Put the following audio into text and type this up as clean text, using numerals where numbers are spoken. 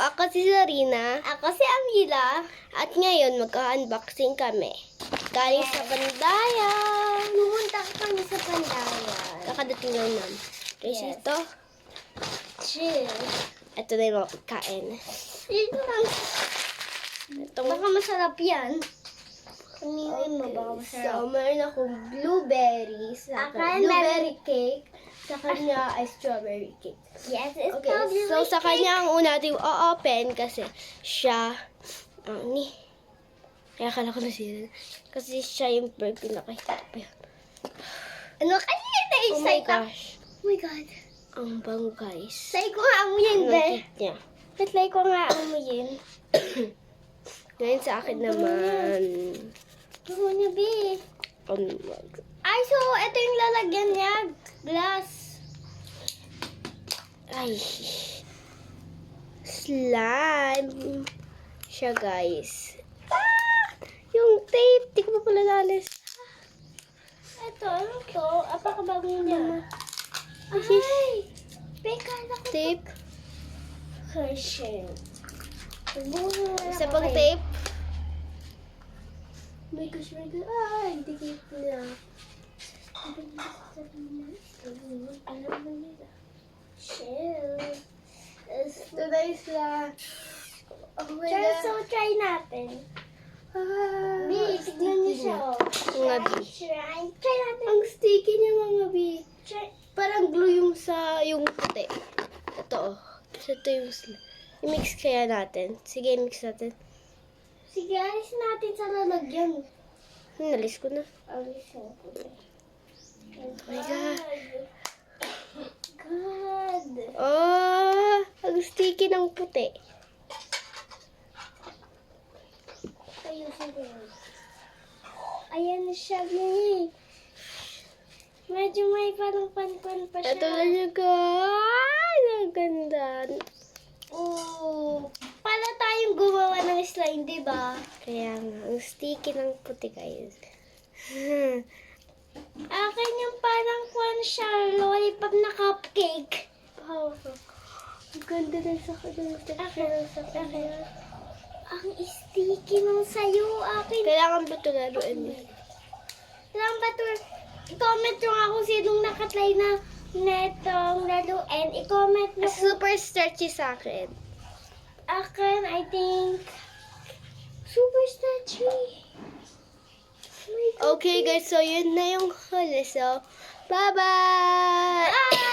ako si Sarina. Ako si Amila. At ngayon, magka-unboxing kami. Galing sa Pandayan. Pumunta ka kami sa Pandayan. Kakadating lang naman. Guys, Yes. ito. Chill. Ito na yung mga pagkain. Ito lang. Itong, Baka masarap yan. Kanina mo, baka masarap. so, meron akong blueberries. Akan, Blueberry cake. Sa kanya ay strawberry cake. Yes, it's Okay, strawberry so sa cake. kanya ang una natin o-open kasi siya, kaya akala ko na siya. Kasi siya yung pinakahirap pa yun. Ano kanina Oh my na-excite ako? gosh. Oh my God. Ang bango guys. Say ko nga mo yan, Ang be. cute niya. Tatlay ko nga mo yan. Ngayon sa akin naman. Gusto niya, be. Ay, so, ito yung lalagyan niya. Glass. Ay. Slime. Siya guys. Yung tape. Di ko pa pala nalis. Ito, ano to? Apakabago niya. Ay. Ay! Beka, naku. Tape. Hershey. Isa pang tape. My gosh, my God. Ay, dikit na. Alam mo nila. Chill. Ito na isla. Oh my Try, God. so, try natin. Ah, B, tignan niyo siya. Oh. Mga B. Try natin. Ang sticky niya mga B. Try. Parang glue yung sa yung puti. Ito oh. Ito yung i-mix kaya natin. Sige, i-mix natin. Sige, alis natin sa lalagyan. Nalis ko na. Alis mo po. Oh my God. God. Oh, ang sticky ng puti. Ayusin ko yun. Ayan na siya, Gini. Medyo may parang pan-pan pa siya. Ito na siya guys. Ang ganda. Oh, para tayong gumawa ng slime, di ba? Kaya nga, ang sticky ng puti guys. Akin yung parang kwan siya, lollipop na cupcake. Wow. Ang ganda na sa kanya. Akin. Ang sticky nung sayo, akin. Kailangan ba ito laruin mo? Lang ba to? I-comment nyo nga kung sinong nakatry na netong laruin. I-comment nyo kung Super stretchy sa akin. akin, I think, super stretchy. Okay guys, so yun na yung huli. So, bye-bye! Ah!